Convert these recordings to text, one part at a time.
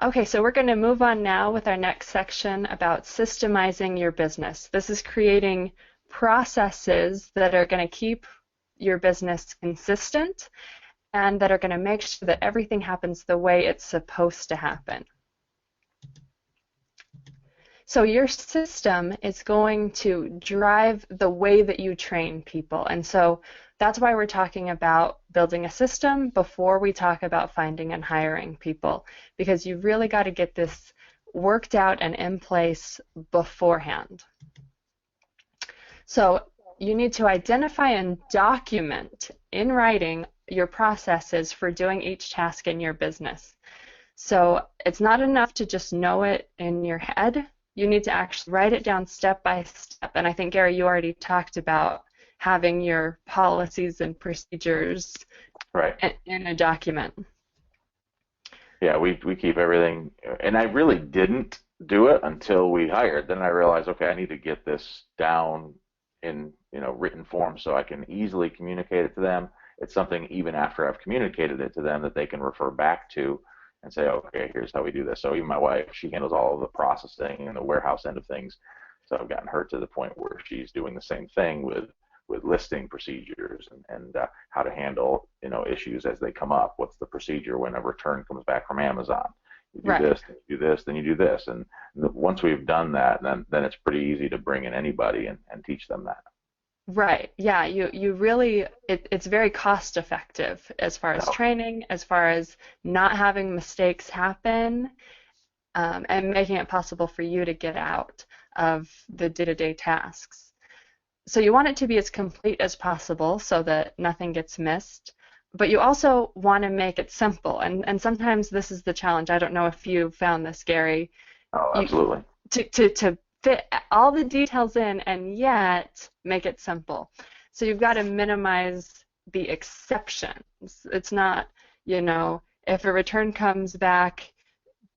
Okay, so we're going to move on now with our next section about systemizing your business. This is creating processes that are going to keep your business consistent and that are going to make sure that everything happens the way it's supposed to happen. So your system is going to drive the way that you train people. And so that's why we're talking about building a system before we talk about finding and hiring people, because you've really got to get this worked out and in place beforehand. So you need to identify and document in writing your processes for doing each task in your business. So it's not enough to just know it in your head. You need to actually write it down step by step. And I think, Gary, you already talked about having your policies and procedures Right. in a document. Yeah, we keep everything, and I really didn't do it until we hired. Then I realized, okay, I need to get this down in, written form so I can easily communicate it to them. It's something even after I've communicated it to them that they can refer back to and say, okay, here's how we do this. So even my wife, she handles all of the processing and the warehouse end of things. So I've gotten her to the point where she's doing the same thing with listing procedures and how to handle issues as they come up. What's the procedure when a return comes back from Amazon? You do Right. this, then you do this, then you do this, and once we've done that, then it's pretty easy to bring in anybody and teach them that. Right. Yeah, you really it's very cost effective as far as No. training, as far as not having mistakes happen, and making it possible for you to get out of the day-to-day tasks. So you want it to be as complete as possible so that nothing gets missed, but you also want to make it simple. And sometimes this is the challenge. I don't know if you found this, Gary. Oh, You, absolutely. to fit all the details in and yet make it simple. So you've got to minimize the exceptions. It's not, if a return comes back,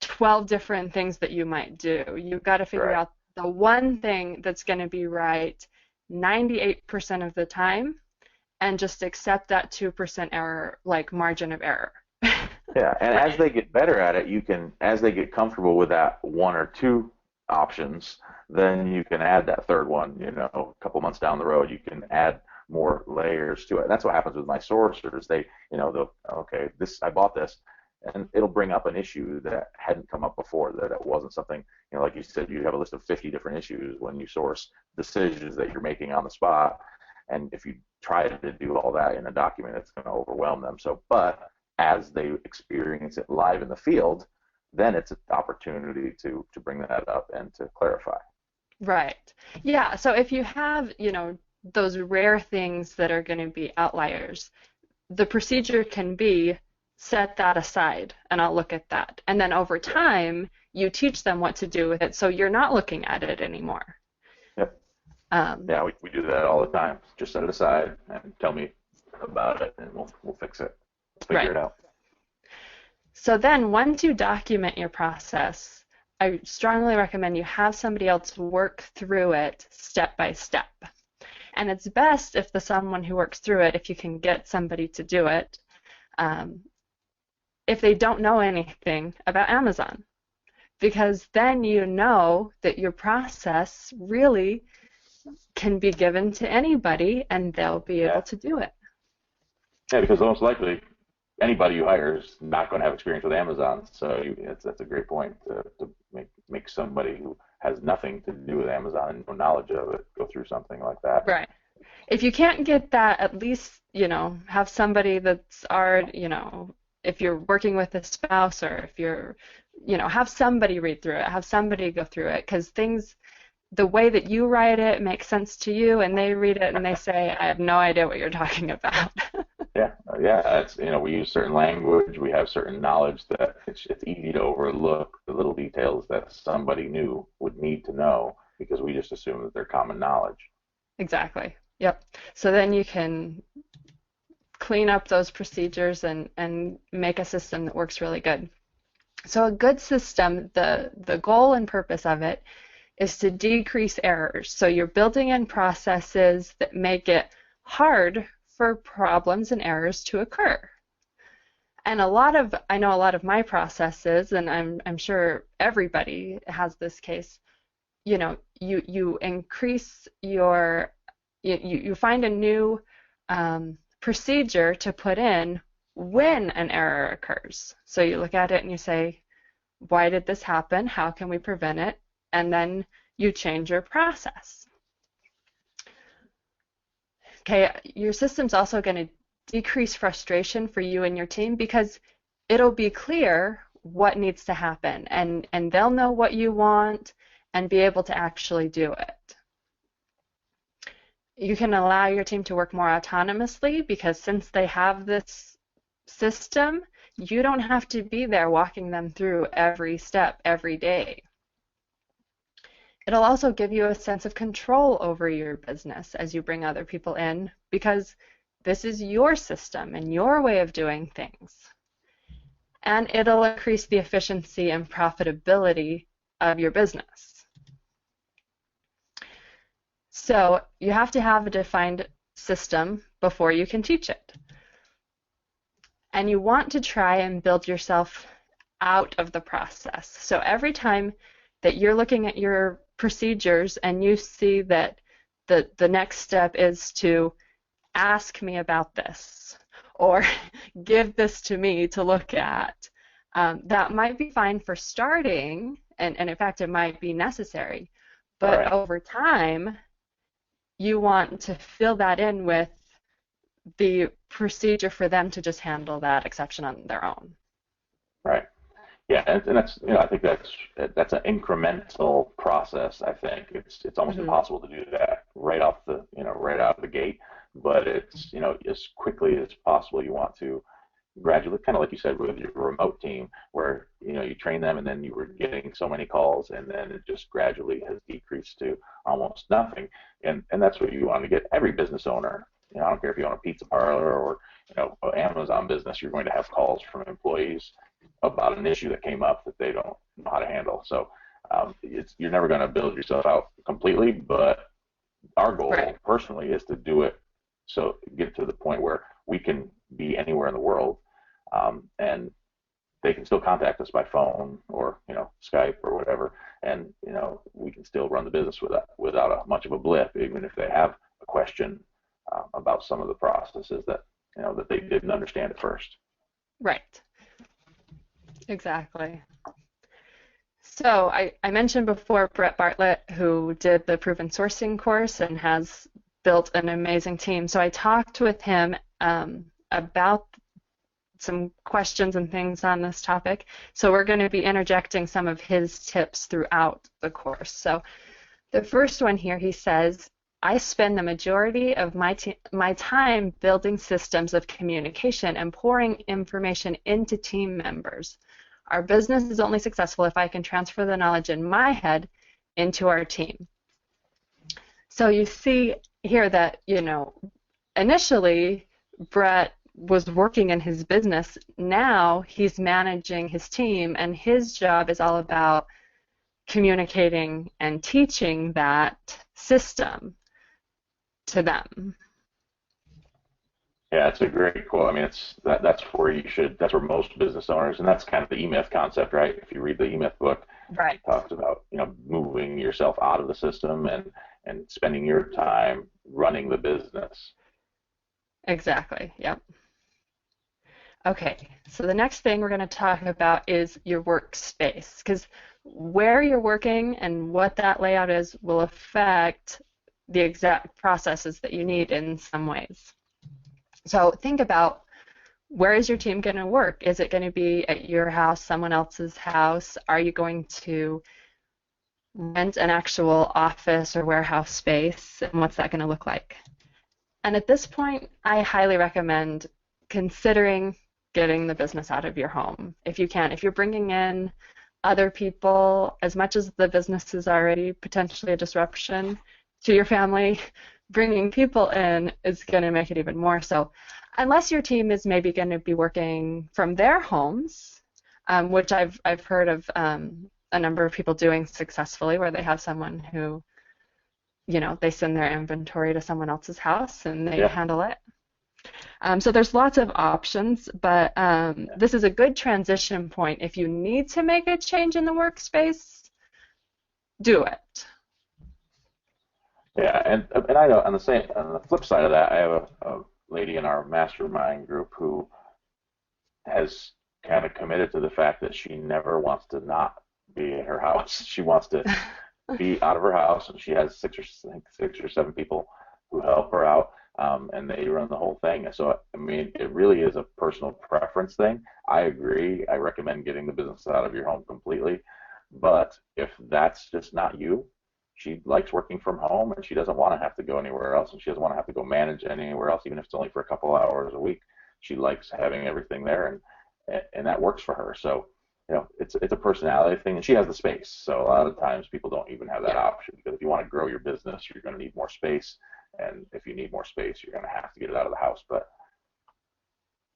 12 different things that you might do. You've got to figure Right. out the one thing that's going to be right 98% of the time and just accept that 2% error, like margin of error. Yeah, and as Right. they get better at it, as they get comfortable with that one or two options, then you can add that third one, a couple months down the road, you can add more layers to it. And that's what happens with my sourcers. Okay, I bought this, and it'll bring up an issue that hadn't come up before, that it wasn't something, like you said, you have a list of 50 different issues when you source decisions that you're making on the spot. And if you try to do all that in a document, it's going to overwhelm them. But as they experience it live in the field, then it's an opportunity to bring that up and to clarify. Right. Yeah. So if you have, those rare things that are going to be outliers, the procedure can be set that aside and I'll look at that. And then over time, you teach them what to do with it so you're not looking at it anymore. Yep. Um, Yeah, we do that all the time. Just set it aside and tell me about it, and we'll fix it. We'll figure right. it out. So then once you document your process, I strongly recommend you have somebody else work through it step by step. And it's best if the someone who works through it, if you can get somebody to do it, um, if they don't know anything about Amazon, because then you know that your process really can be given to anybody and they'll be able Yeah. to do it. Yeah, because most likely anybody you hire is not going to have experience with Amazon. So that's a great point to make somebody who has nothing to do with Amazon and no knowledge of it go through something like that. Right. If you can't get that, at least, have somebody that's already, if you're working with a spouse or if you're, have somebody read through it, have somebody go through it, because the way that you write it makes sense to you, and they read it and they say, I have no idea what you're talking about. Yeah. It's we use certain language, we have certain knowledge that it's easy to overlook the little details that somebody new would need to know because we just assume that they're common knowledge. Exactly. Yep. So then you can clean up those procedures and make a system that works really good. So a good system, the goal and purpose of it is to decrease errors. So you're building in processes that make it hard for problems and errors to occur. And I know a lot of my processes, and I'm sure everybody has this case. You increase you find a new procedure to put in when an error occurs. So you look at it and you say, why did this happen? How can we prevent it? And then you change your process. Okay, your system's also going to decrease frustration for you and your team because it'll be clear what needs to happen and they'll know what you want and be able to actually do it. You can allow your team to work more autonomously because since they have this system, you don't have to be there walking them through every step every day. It'll also give you a sense of control over your business as you bring other people in because this is your system and your way of doing things. And it'll increase the efficiency and profitability of your business. So you have to have a defined system before you can teach it. And you want to try and build yourself out of the process. So every time that you're looking at your procedures and you see that the next step is to ask me about this or give this to me to look at, that might be fine for starting, and in fact it might be necessary. But Right. over time, you want to fill that in with the procedure for them to just handle that exception on their own. Right. Yeah, and that's I think that's an incremental process. I think it's almost Hmm. impossible to do that right off the right out of the gate, but it's as quickly as possible. You want to gradually, kind of like you said with your remote team, where you train them and then you were getting so many calls, and then it just gradually has decreased to almost nothing. And that's what you want to get every business owner. I don't care if you own a pizza parlor or Amazon business, you're going to have calls from employees about an issue that came up that they don't know how to handle. So you're never going to build yourself out completely, but our Right. goal personally is to do it so get to the point where we can be anywhere in the world, and they can still contact us by phone or Skype or whatever, and we can still run the business without much of a blip, even if they have a question about some of the processes that they didn't understand at first. Right. Exactly. So I mentioned before Brett Bartlett, who did the proven sourcing course and has built an amazing team. So I talked with him about some questions and things on this topic. So we're going to be interjecting some of his tips throughout the course. So the first one here, he says, I spend the majority of my time building systems of communication and pouring information into team members. Our business is only successful if I can transfer the knowledge in my head into our team. So you see here that, initially Brett was working in his business. Now he's managing his team, and his job is all about communicating and teaching that system to them. Yeah, it's a great quote. I mean, that's where most business owners, and that's kind of the E-Myth concept, right? If you read the E-Myth book, Right. it talks about, moving yourself out of the system and spending your time running the business. Exactly. Yep. Okay, so the next thing we're going to talk about is your workspace, because where you're working and what that layout is will affect the exact processes that you need in some ways. So think about, where is your team going to work? Is it going to be at your house, someone else's house? Are you going to rent an actual office or warehouse space? And what's that going to look like? And at this point, I highly recommend considering getting the business out of your home if you can. If you're bringing in other people, as much as the business is already potentially a disruption to your family, bringing people in is going to make it even more so. Unless your team is maybe going to be working from their homes, which I've heard of a number of people doing successfully, where they have someone who they send their inventory to someone else's house and they Yeah, handle it. So there's lots of options, but this is a good transition point. If you need to make a change in the workspace, do it. Yeah, and I know on the flip side of that, I have a lady in our mastermind group who has kind of committed to the fact that she never wants to not be in her house. She wants to be out of her house, and she has I think 6 or 7 people who help her out, and they run the whole thing. So, I mean, it really is a personal preference thing. I agree. I recommend getting the business out of your home completely. But if that's just not you, she likes working from home, and she doesn't want to have to go anywhere else, and she doesn't want to have to go manage anywhere else, even if it's only for a couple hours a week. She likes having everything there, and that works for her. So, it's a personality thing, and she has the space. So a lot of times people don't even have that Yeah. option, because if you want to grow your business, you're going to need more space, and if you need more space, you're going to have to get it out of the house. But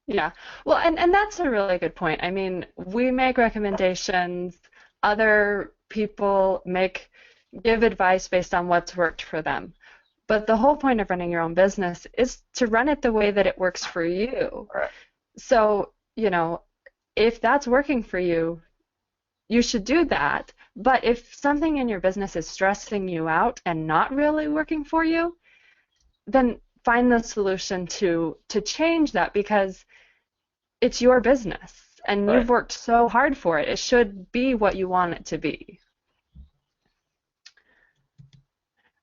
Yeah. Well, and that's a really good point. I mean, we make recommendations, other people give advice based on what's worked for them. But the whole point of running your own business is to run it the way that it works for you. right, So, if that's working for you, you should do that. But if something in your business is stressing you out and not really working for you, then find the solution to change that, because it's your business and right. you've worked so hard for it. It should be what you want it to be.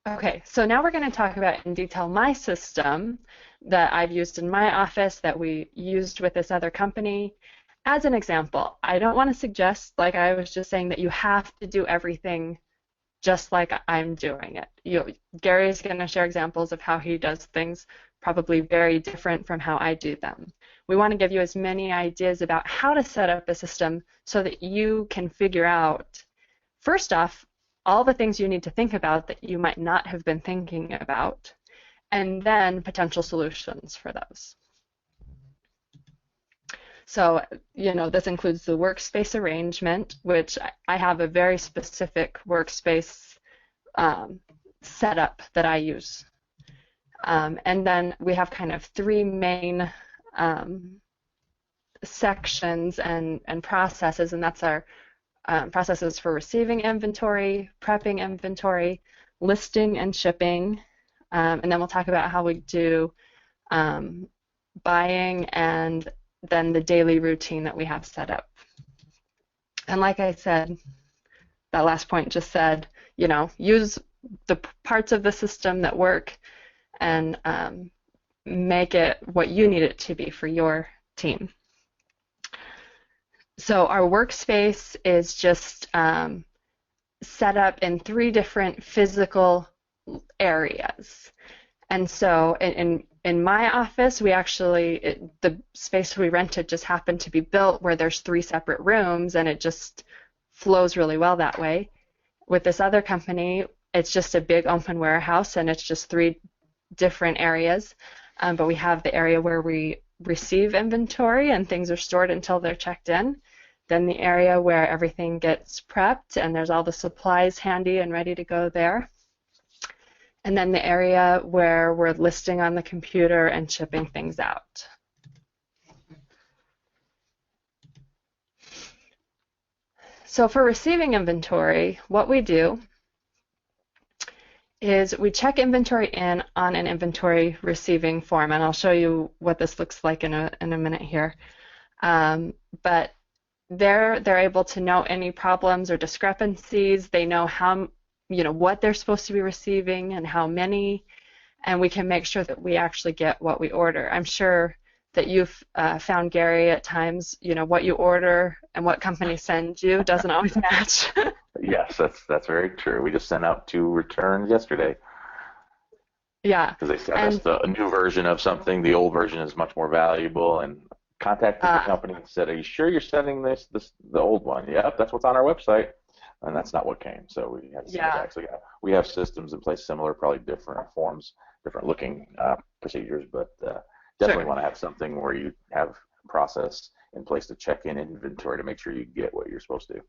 Okay, so now we're going to talk about in detail my system that I've used in my office that we used with this other company. As an example, I don't want to suggest, like I was just saying, that you have to do everything just like I'm doing it. Gary's going to share examples of how he does things probably very different from how I do them. We want to give you as many ideas about how to set up a system so that you can figure out, first off, all the things you need to think about that you might not have been thinking about, and then potential solutions for those. So, this includes the workspace arrangement, which I have a very specific workspace setup that I use. And then we have kind of 3 main sections and processes, and that's our processes for receiving inventory, prepping inventory, listing and shipping, and then we'll talk about how we do buying, and then the daily routine that we have set up. And like I said, that last point just said, use the parts of the system that work and make it what you need it to be for your team. So our workspace is just set up in 3 different physical areas. And so in my office, the space we rented just happened to be built where there's 3 separate rooms, and it just flows really well that way. With this other company, it's just a big open warehouse, and it's just 3 different areas. But we have the area where we receive inventory and things are stored until they're checked in. Then the area where everything gets prepped and there's all the supplies handy and ready to go there. And then the area where we're listing on the computer and shipping things out. So for receiving inventory, what we do is we check inventory in on an inventory receiving form, and I'll show you what this looks like in a minute here. But they're able to know any problems or discrepancies. They know what they're supposed to be receiving and how many, and we can make sure that we actually get what we order. I'm sure that you've found, Gary, at times, what you order and what company sends you doesn't always match. Yes, that's very true. We just sent out 2 returns yesterday Yeah, because they sent us and a new version of something. The old version is much more valuable, and contacted the uh, company and said, "Are you sure you're sending this the old one?" Yep, that's what's on our website, and that's not what came. So we had to send it yeah, back. So yeah, we have systems in place, similar, probably different forms, different looking procedures, but definitely sure. want to have something where you have a process in place to check in inventory to make sure you get what you're supposed to.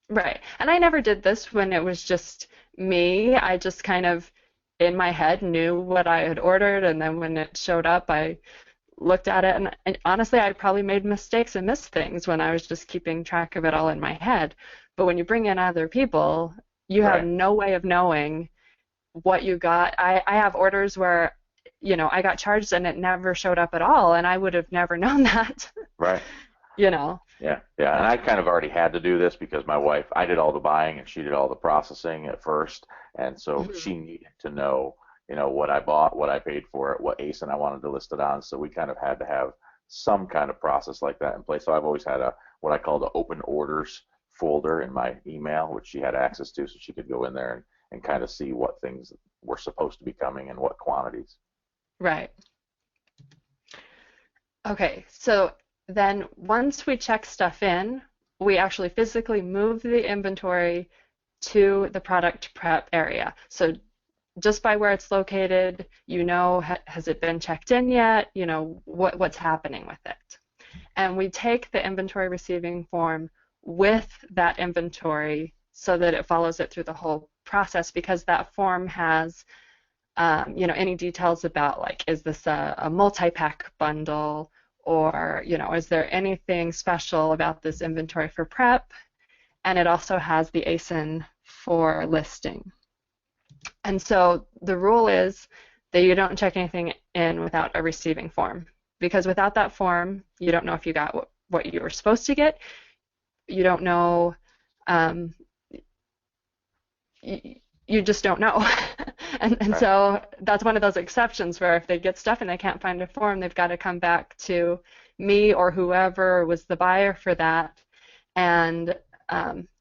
Right. And I never did this when it was just me. I just kind of in my head knew what I had ordered, and then when it showed up, I looked at it, and honestly, I probably made mistakes and missed things when I was just keeping track of it all in my head. But when you bring in other people, you have Right. no way of knowing what you got. I have orders where, I got charged and it never showed up at all, and I would have never known that, Right. you know. Yeah, yeah, and I kind of already had to do this because my wife, I did all the buying and she did all the processing at first, and so Mhm. she needed to know, what I bought, what I paid for it, what ASIN I wanted to list it on. So we kind of had to have some kind of process like that in place. So I've always had a what I call the open orders folder in my email, which she had access to, so she could go in there and kind of see what things were supposed to be coming and what quantities. Right. Okay, so then once we check stuff in, we actually physically move the inventory to the product prep area. So just by where it's located, has it been checked in yet? What's happening with it. And we take the inventory receiving form with that inventory so that it follows it through the whole process, because that form has any details about, like, is this a multi-pack bundle, or is there anything special about this inventory for prep? And it also has the ASIN for listing. And so the rule is that you don't check anything in without a receiving form, because without that form, you don't know if you got what you were supposed to get. You don't know, um, you just don't know. and Right. so that's one of those exceptions where if they get stuff and they can't find a form, they've got to come back to me or whoever was the buyer for that, and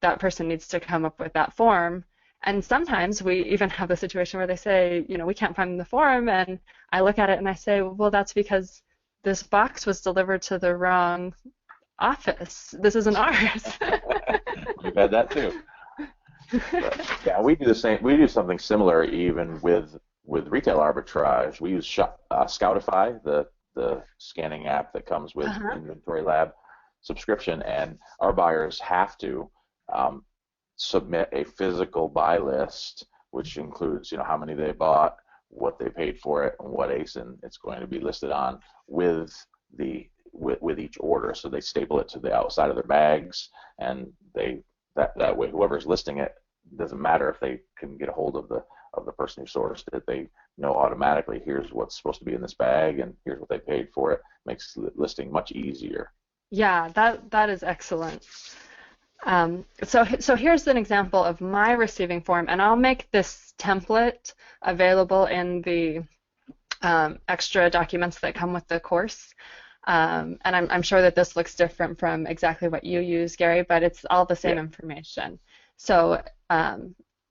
that person needs to come up with that form. And sometimes we even have the situation where they say, we can't find the form, and I look at it and I say, well, that's because this box was delivered to the wrong office. This isn't ours. We've had that too. But yeah, we do the same. We do something similar even with retail arbitrage. We use Scoutify, the scanning app that comes with Uh-huh. Inventory Lab subscription, and our buyers have to um, submit a physical buy list, which includes, how many they bought, what they paid for it, and what ASIN it's going to be listed on with each order. So they staple it to the outside of their bags, and that way whoever's listing it, doesn't matter if they can get a hold of the person who sourced it. They know automatically, here's what's supposed to be in this bag and here's what they paid for it. Makes listing much easier. Yeah, that is excellent. So here's an example of my receiving form, and I'll make this template available in the extra documents that come with the course. And I'm sure that this looks different from exactly what you use, Gary, but it's all the same Yeah. information. So,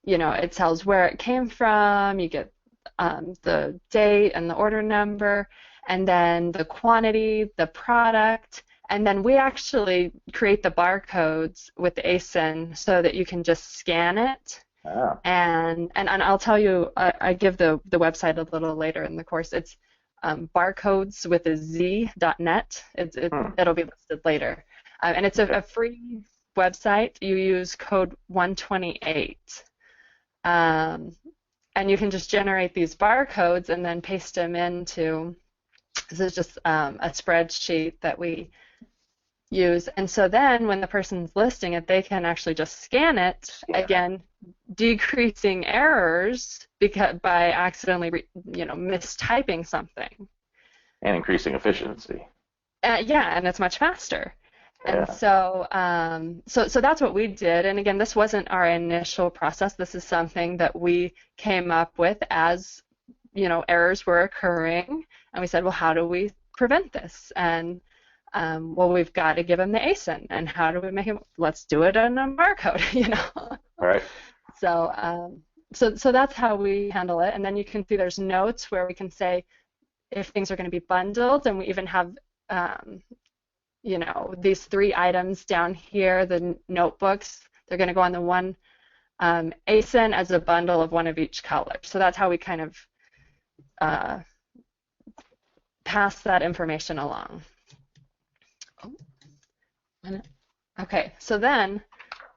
it tells where it came from, you get the date and the order number, and then the quantity, the product, and then we actually create the barcodes with the ASIN so that you can just scan it. Ah. And I'll tell you, I give the website a little later in the course. It's barcodes with a Z.net. Hmm. It'll be listed later. And it's Okay. a free website. You use code 128. Um, and you can just generate these barcodes and then paste them into, this is just a spreadsheet that we use. And so then when the person's listing it, they can actually just scan it, Scan it. again, decreasing errors because by accidentally, mistyping something. And increasing efficiency. Yeah, and it's much faster. And Yeah. so that's what we did. And again, this wasn't our initial process. This is something that we came up with as, errors were occurring. And we said, well, how do we prevent this? And well, we've got to give them the ASIN. And how do we make it? Let's do it on a barcode. All right. So that's how we handle it. And then you can see there's notes where we can say if things are going to be bundled, and we even have these three items down here, the notebooks, they're going to go on the one ASIN as a bundle of one of each color. So that's how we kind of uh, pass that information along. Okay, so then,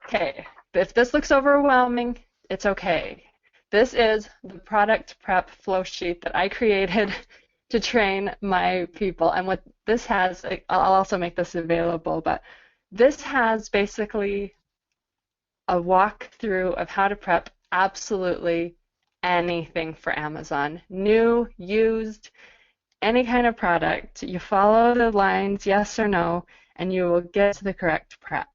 okay, if this looks overwhelming, it's okay. This is the product prep flow sheet that I created to train my people. And what this has, I'll also make this available, but this has basically a walkthrough of how to prep absolutely anything for Amazon. New, used, any kind of product. You follow the lines, yes or no, and you will get to the correct prep.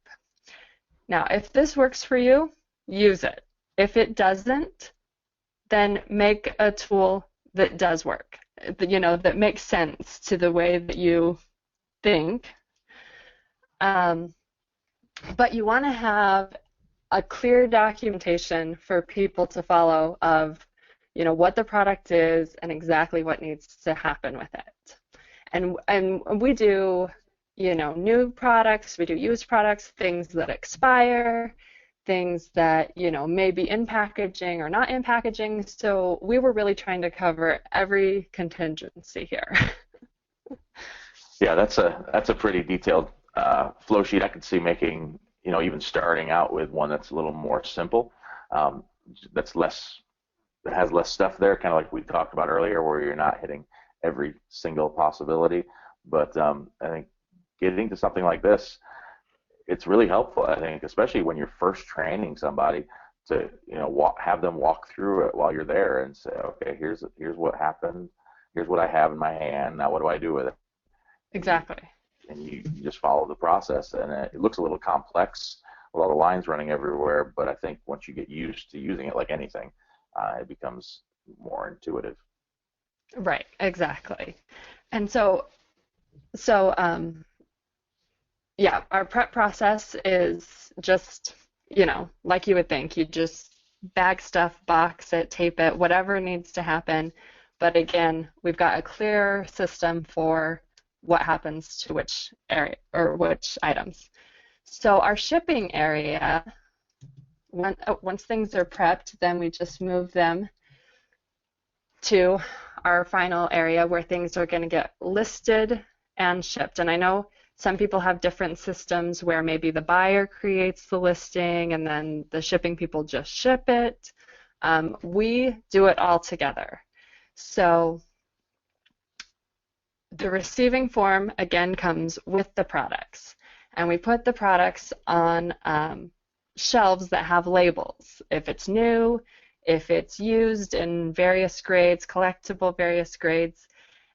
Now, if this works for you, use it. If it doesn't, then make a tool that does work, that makes sense to the way that you think. Um, but you want to have a clear documentation for people to follow of, what the product is and exactly what needs to happen with it. And we do, new products, we do used products, things that expire, things that, may be in packaging or not in packaging. So we were really trying to cover every contingency here. Yeah, that's a pretty detailed flow sheet. I could see making, even starting out with one that's a little more simple, um, that's less, that has less stuff there, kind of like we talked about earlier, where you're not hitting every single possibility. But I think getting to something like this, it's really helpful. I think, especially when you're first training somebody, to have them walk through it while you're there and say, okay, here's what happened, here's what I have in my hand. Now what do I do with it? And you Exactly. you just follow the process, and it looks a little complex, a lot of lines running everywhere. But I think once you get used to using it like anything, it becomes more intuitive. Right, exactly. And so yeah, our prep process is just, like you would think. You just bag stuff, box it, tape it, whatever needs to happen. But again, we've got a clear system for what happens to which area or which items. So our shipping area, once things are prepped, then we just move them to our final area where things are going to get listed and shipped. And I know some people have different systems where maybe the buyer creates the listing and then the shipping people just ship it. We do it all together. So the receiving form again comes with the products, and we put the products on shelves that have labels. If it's new, if it's used in various grades, collectible various grades,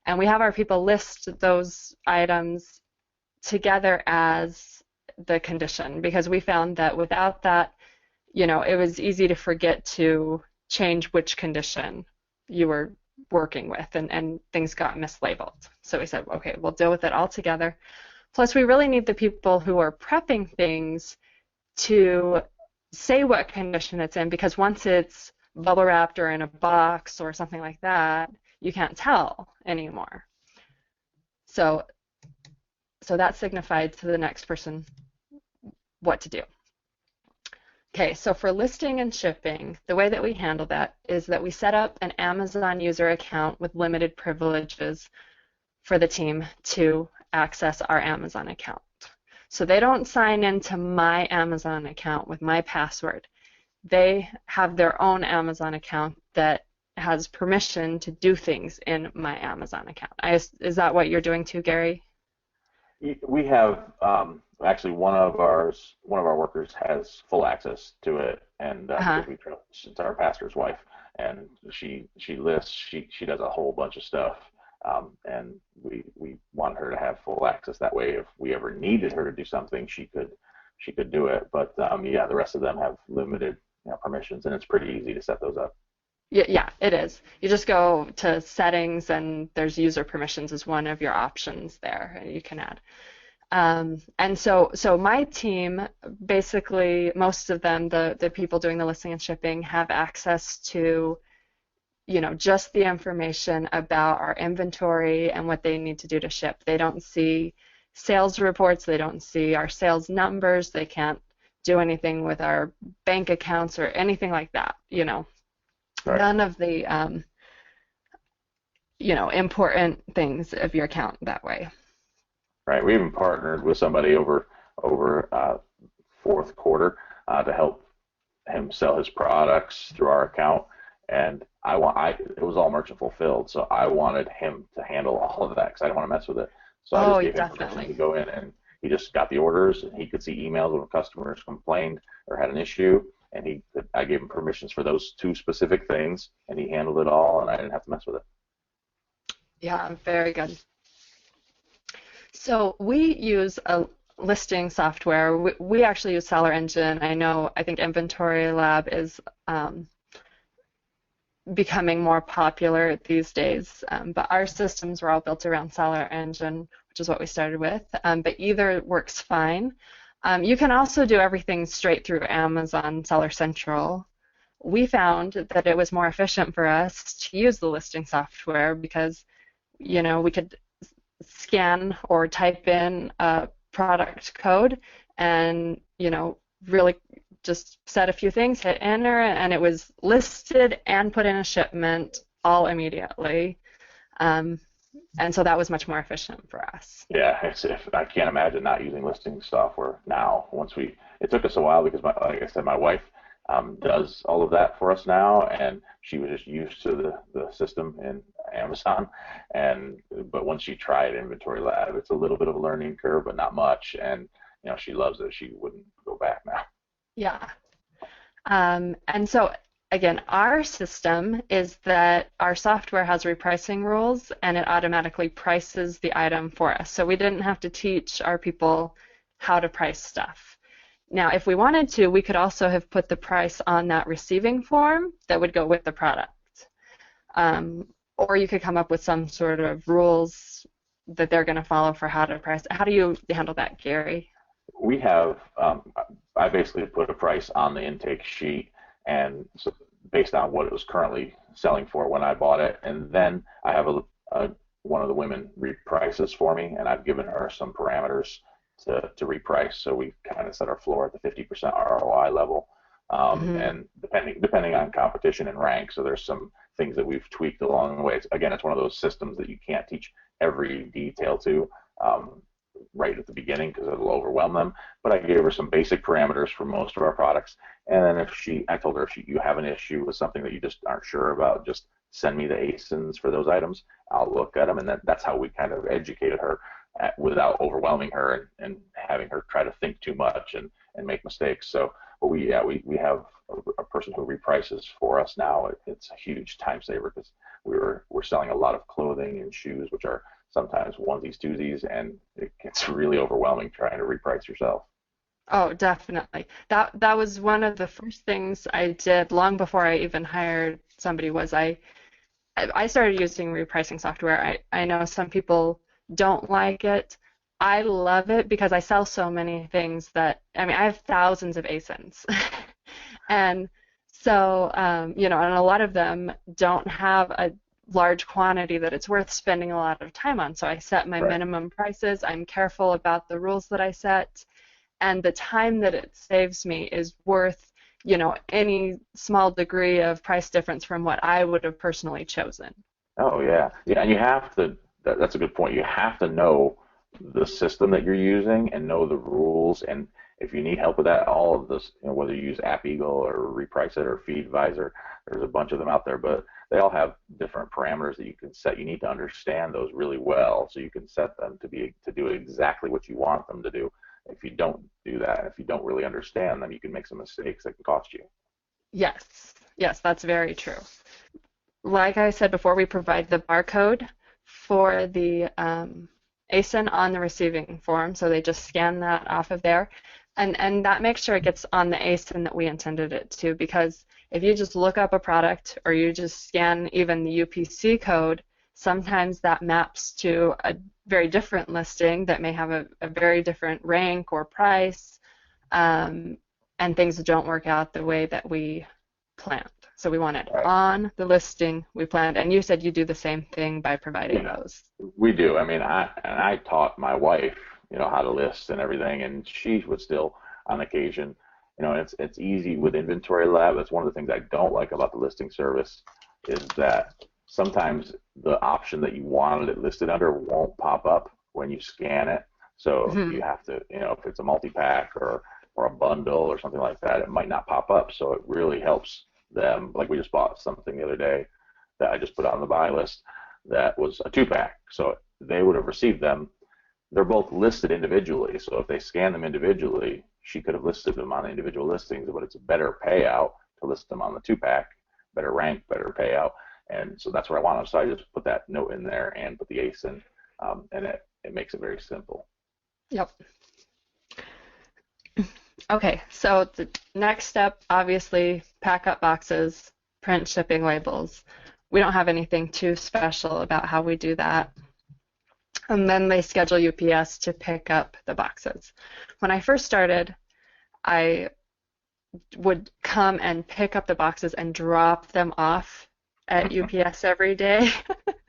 and we have our people list those items together as the condition, because we found that without that, it was easy to forget to change which condition you were working with, and things got mislabeled. So we said, okay, we'll deal with it all together. Plus, we really need the people who are prepping things to say what condition it's in, because once it's bubble wrapped or in a box or something like that, you can't tell anymore. So that signified to the next person what to do. Okay, so for listing and shipping, the way that we handle that is that we set up an Amazon user account with limited privileges for the team to access our Amazon account. So they don't sign into my Amazon account with my password. They have their own Amazon account that has permission to do things in my Amazon account. Is that what you're doing too, Gary? We have actually one of our workers has full access to it, and Uh-huh. because we trust, it's our pastor's wife, and she lists, she does a whole bunch of stuff, and we want her to have full access. That way, if we ever needed her to do something, she could do it. But yeah, the rest of them have limited, permissions, and it's pretty easy to set those up. Yeah, it is. You just go to settings and there's user permissions as one of your options there you can add. And so my team, basically most of them, the people doing the listing and shipping, have access to, just the information about our inventory and what they need to do to ship. They don't see sales reports, they don't see our sales numbers, they can't do anything with our bank accounts or anything like that. Right. None of the important things of your account that way. Right. We even partnered with somebody over fourth quarter to help him sell his products through our account, and it was all merchant fulfilled, so I wanted him to handle all of that because I didn't want to mess with it. So I Oh, just gave him permission to definitely. go in, and he just got the orders, and he could see emails when customers complained or had an issue, and I gave him permissions for those two specific things, and he handled it all, and I didn't have to mess with it. Yeah, very good. So we use a listing software. We actually use Seller Engine. I think Inventory Lab is becoming more popular these days, but our systems were all built around Seller Engine, which is what we started with. But either works fine. You can also do everything straight through Amazon Seller Central. We found that it was more efficient for us to use the listing software because, we could scan or type in a product code and, really just set a few things, hit enter, and it was listed and put in a shipment all immediately. Um, and so that was much more efficient for us. Yeah, if I can't imagine not using listing software now. It took us a while because, like I said, my wife does all of that for us now, and she was just used to the system in Amazon. And but once she tried Inventory Lab, it's a little bit of a learning curve, but not much. And she loves it. She wouldn't go back now. Yeah. And so again, our system is that our software has repricing rules and it automatically prices the item for us. So we didn't have to teach our people how to price stuff. Now, if we wanted to, we could also have put the price on that receiving form that would go with the product. Or you could come up with some sort of rules that they're going to follow for how to price. How do you handle that, Gary? We have I basically put a price on the intake sheet, and so based on what it was currently selling for when I bought it, and then I have one of the women reprices for me, and I've given her some parameters to reprice. So we kind of set our floor at the 50% ROI level, Hmm. and depending on competition and rank. So there's some things that we've tweaked along the way. Again, it's one of those systems that you can't teach every detail to. Right at the beginning because it'll overwhelm them. But I gave her some basic parameters for most of our products. And then I told her if you have an issue with something that you just aren't sure about, just send me the ASINs for those items. I'll look at them. And that's how we kind of educated her without overwhelming her and having her try to think too much and make mistakes. So, but we have a person who reprices for us now. It's a huge time saver because we're selling a lot of clothing and shoes, which are sometimes onesies, twosies, and it gets really overwhelming trying to reprice yourself. Oh, definitely. That was one of the first things I did long before I even hired somebody was I started using repricing software. I know some people don't like it. I love it because I sell so many things that I have thousands of ASINs. And so and a lot of them don't have a large quantity that it's worth spending a lot of time on. So I set my Right. minimum prices. I'm careful about the rules that I set and the time that it saves me is worth, any small degree of price difference from what I would have personally chosen. Oh yeah, yeah, and you have to. That's a good point. You have to know the system that you're using and know the rules. And if you need help with that, all of this, whether you use App Eagle or Reprice It or FeedVisor, there's a bunch of them out there, but they all have different parameters that you can set. You need to understand those really well so you can set them to do exactly what you want them to do. If you don't do that, if you don't really understand them, you can make some mistakes that can cost you. Yes, yes, that's very true. Like I said before, we provide the barcode for the ASIN on the receiving form, so they just scan that off of there, and that makes sure it gets on the ASIN that we intended it to. Because if you just look up a product or you just scan even the UPC code, sometimes that maps to a very different listing that may have a very different rank or price, um, and things don't work out the way that we planned. So we want it Right. on the listing we planned. And you said you do the same thing by providing Yeah. those. We do. I mean, I taught my wife, how to list and everything, and she would still, on occasion, it's easy with Inventory Lab. That's one of the things I don't like about the listing service is that sometimes the option that you wanted it listed under won't pop up when you scan it. So Hmm. you have to, if it's a multi-pack or a bundle or something like that, it might not pop up. So it really helps them. Like we just bought something the other day that I just put on the buy list that was a 2-pack. So they would have received them. They're both listed individually. So if they scan them individually, she could have listed them on individual listings, but it's a better payout to list them on the 2-pack, better rank, better payout. And so that's what I wanted. So I just put that note in there and put the ACE in, and it makes it very simple. Yep. Okay, so the next step, obviously, pack up boxes, print shipping labels. We don't have anything too special about how we do that. And then they schedule UPS to pick up the boxes. When I first started, I would come and pick up the boxes and drop them off at UPS every day.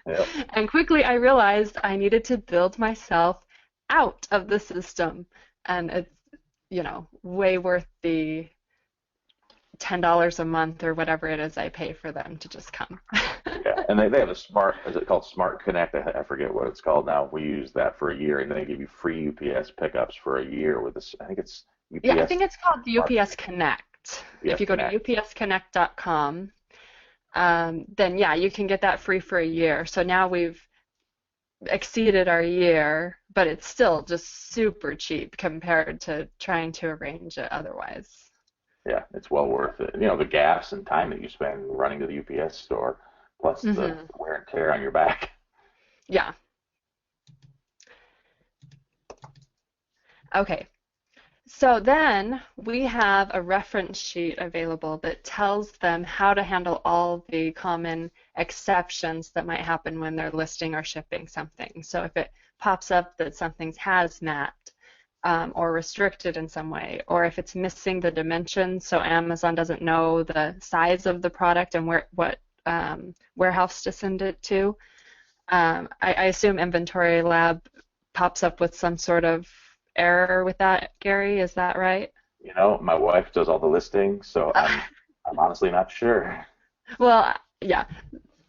Yep. And quickly I realized I needed to build myself out of the system. And it's, way worth the $10 a month or whatever it is I pay for them to just come. Yeah, and they have a smart, is it called Smart Connect? I forget what it's called now. We use that for a year, and they give you free UPS pickups for a year with this. I think it's UPS. Yeah, I think it's called Smart UPS Connect. If you go to Connect. upsconnect.com, then yeah, you can get that free for a year. So now we've exceeded our year, but it's still just super cheap compared to trying to arrange it otherwise. Yeah, it's well worth it. The gas and time that you spend running to the UPS store, plus the Hmm. wear and tear on your back. Yeah. Okay. So then we have a reference sheet available that tells them how to handle all the common exceptions that might happen when they're listing or shipping something. So if it pops up that something's hazmat, or restricted in some way, or if it's missing the dimensions, so Amazon doesn't know the size of the product and what warehouse to send it to. I assume Inventory Lab pops up with some sort of error with that, Gary. Is that right? My wife does all the listings, so I'm honestly not sure. Well, yeah.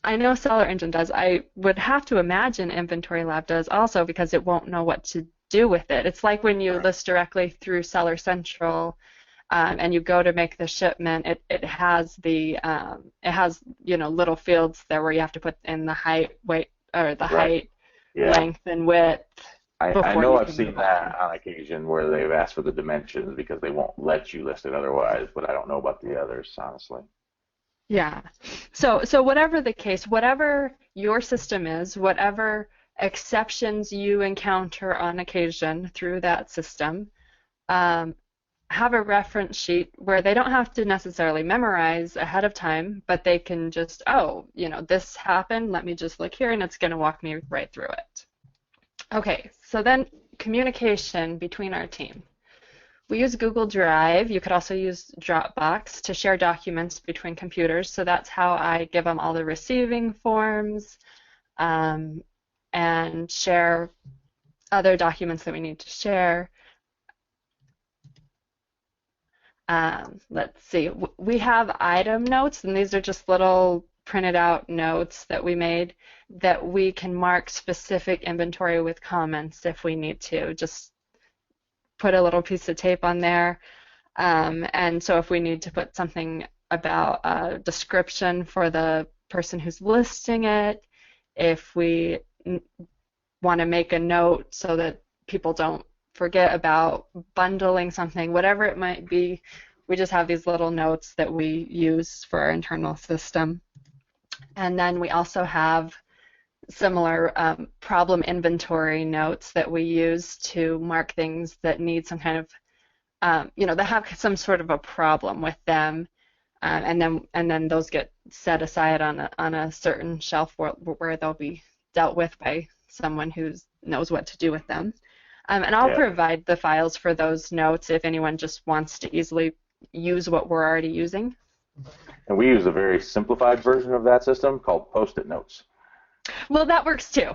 I know Seller Engine does. I would have to imagine Inventory Lab does also because it won't know what to do with it. It's like when you Right. list directly through Seller Central, and you go to make the shipment. It has little fields there where you have to put in the height, weight, or the Right. height, Yeah. length, and width I before know you I've can seen move on. that on occasion where they've asked for the dimensions because they won't let you list it otherwise, but I don't know about the others, honestly. Yeah. So whatever the case, whatever your system is, whatever exceptions you encounter on occasion through that system, um, have a reference sheet where they don't have to necessarily memorize ahead of time, but they can just, oh, this happened, let me just look here, and it's going to walk me right through it. Okay, so then communication between our team. We use Google Drive. You could also use Dropbox to share documents between computers. So that's how I give them all the receiving forms, um, and share other documents that we need to share. Let's see. We have item notes, and these are just little printed out notes that we made that we can mark specific inventory with comments if we need to. Just put a little piece of tape on there. And so if we need to put something about a description for the person who's listing it, if we want to make a note so that people don't forget about bundling something, whatever it might be, we just have these little notes that we use for our internal system. And then we also have similar problem inventory notes that we use to mark things that need some kind of that have some sort of a problem with them, and then those get set aside on a certain shelf where they'll be dealt with by someone who knows what to do with them. And I'll Yeah. provide the files for those notes if anyone just wants to easily use what we're already using. And we use a very simplified version of that system called Post-it notes. Well, that works too.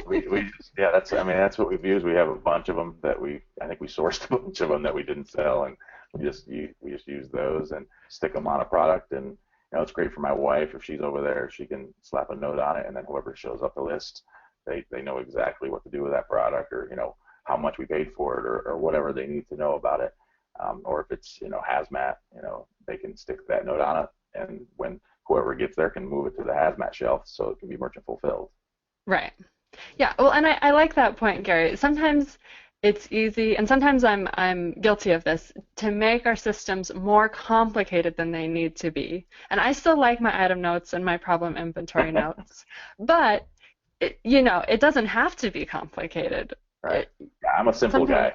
We just, yeah, that's what we've used. We have a bunch of them I think we sourced a bunch of them that we didn't sell, and we just use those and stick them on a product. And it's great for my wife if she's over there, she can slap a note on it, and then whoever shows up the list, they know exactly what to do with that product, or how much we paid for it, or whatever they need to know about it. or if it's hazmat, they can stick that note on it, and when whoever gets there can move it to the hazmat shelf so it can be merchant fulfilled. Right. Yeah, well, and I like that point, Gary. Sometimes it's easy, and sometimes I'm guilty of this, to make our systems more complicated than they need to be. And I still like my item notes and my problem inventory notes, but it doesn't have to be complicated. Right. It, Yeah, I'm a simple sometimes,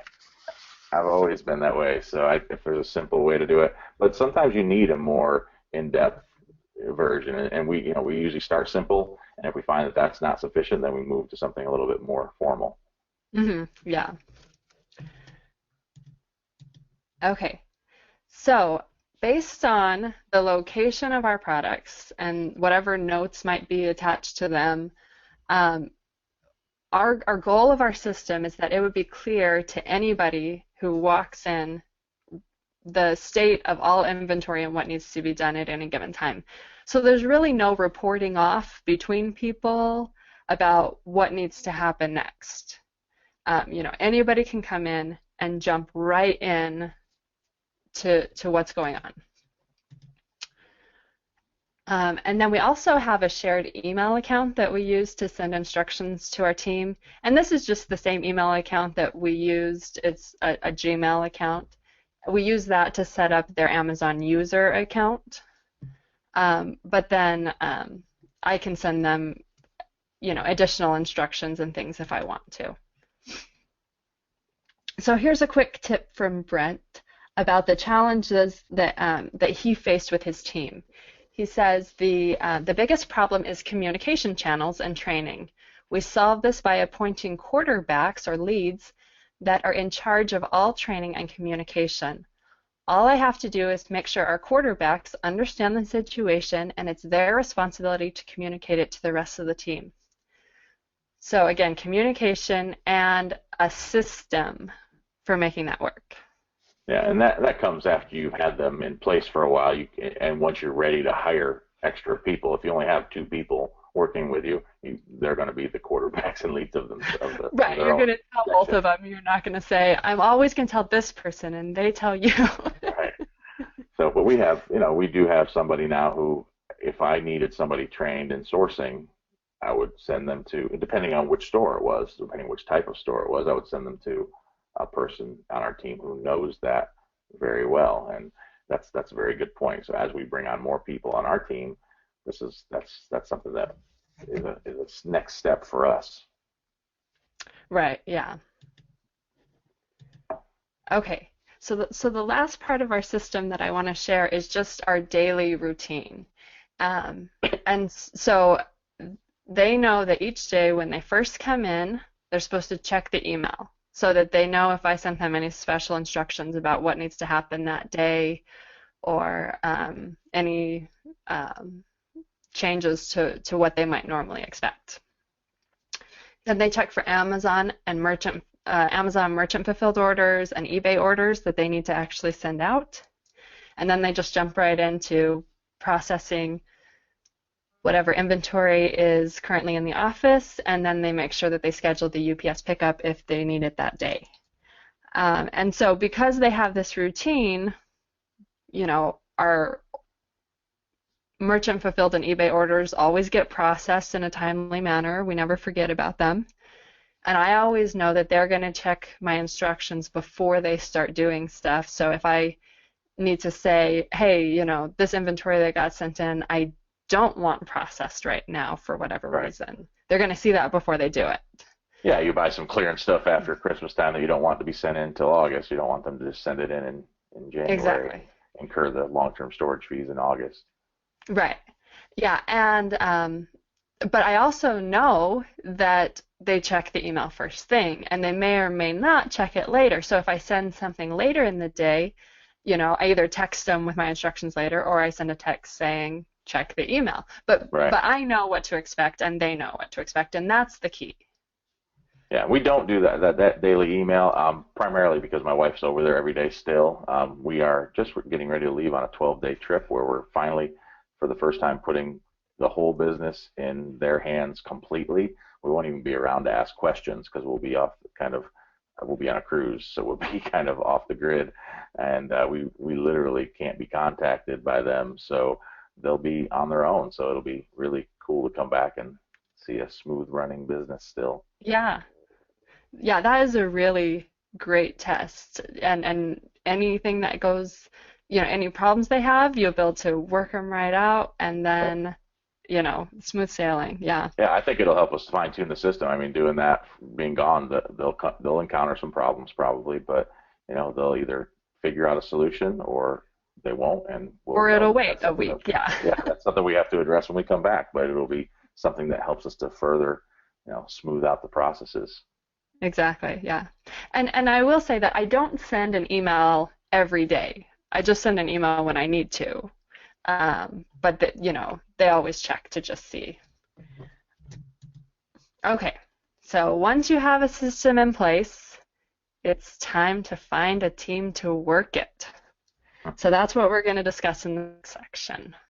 guy. I've always been that way. So if there's a simple way to do it, but sometimes you need a more in-depth version, and we usually start simple, and if we find that that's not sufficient, then we move to something a little bit more formal. yeah. Okay. So, based on the location of our products and whatever notes might be attached to them, um, our goal of our system is that it would be clear to anybody who walks in the state of all inventory and what needs to be done at any given time. So there's really no reporting off between people about what needs to happen next. Anybody can come in and jump right in to what's going on. And then we also have a shared email account that we use to send instructions to our team. And this is just the same email account that we used. It's a Gmail account. We use that to set up their Amazon user account. But then I can send them, additional instructions and things if I want to. So here's a quick tip from Brent about the challenges that he faced with his team. He says the biggest problem is communication channels and training. We solve this by appointing quarterbacks or leads that are in charge of all training and communication. All I have to do is make sure our quarterbacks understand the situation, and it's their responsibility to communicate it to the rest of the team. So again, communication and a system for making that work. Yeah, and that comes after you've had them in place for a while. And once you're ready to hire extra people, if you only have two people working with they're going to be the quarterbacks and leads of Right, their you're own going to tell both section. of them. You're not going to say, I'm always going to tell this person, and they tell you. Right. So, but we do have somebody now who, if I needed somebody trained in sourcing, I would send them to, depending on which store it was, depending on which type of store it was, I would send them to a person on our team who knows that very well. And that's a very good point. So as we bring on more people on our team, that's something that is a next step for us. Right, yeah. Okay, so the last part of our system that I want to share is just our daily routine. Um, and so they know that each day when they first come in, they're supposed to check the email so that they know if I sent them any special instructions about what needs to happen that day or any changes to what they might normally expect. Then they check for Amazon merchant fulfilled orders and eBay orders that they need to actually send out. And then they just jump right into processing whatever inventory is currently in the office, and then they make sure that they schedule the UPS pickup if they need it that day. And so because they have this routine, our merchant fulfilled and eBay orders always get processed in a timely manner. We never forget about them. And I always know that they're going to check my instructions before they start doing stuff. So if I need to say, hey, this inventory that got sent in, I don't want processed right now for whatever Right. reason, they're going to see that before they do it. Yeah, you buy some clearance stuff after Christmas time that you don't want to be sent in until August. You don't want them to just send it in January and Exactly. incur the long-term storage fees in August. Right. Yeah. And but I also know that they check the email first thing, and they may or may not check it later. So if I send something later in the day, I either text them with my instructions later, or I send a text saying check the email. But Right. but I know what to expect, and they know what to expect, and that's the key. Yeah, we don't do that daily email primarily because my wife's over there every day still. We are just getting ready to leave on a 12-day trip where we're finally, for the first time, putting the whole business in their hands completely. We won't even be around to ask questions because we'll be off kind of we'll be on a cruise, so we'll be kind of off the grid, and we literally can't be contacted by them, so they'll be on their own. So it'll be really cool to come back and see a smooth running business still. Yeah. Yeah, that is a really great test. And anything that goes, any problems they have, you'll be able to work them right out and then, smooth sailing. Yeah. Yeah, I think it'll help us fine tune the system. I mean, doing that, being gone, they'll encounter some problems probably, but they'll either figure out a solution or they won't, and we'll Or know it'll that wait that's a something that, week. Yeah. yeah, that's something we have to address when we come back. But it'll be something that helps us to further, smooth out the processes. Exactly. Yeah. And I will say that I don't send an email every day. I just send an email when I need to. But they always check to just see. Okay. So once you have a system in place, it's time to find a team to work it. So that's what we're going to discuss in the next section.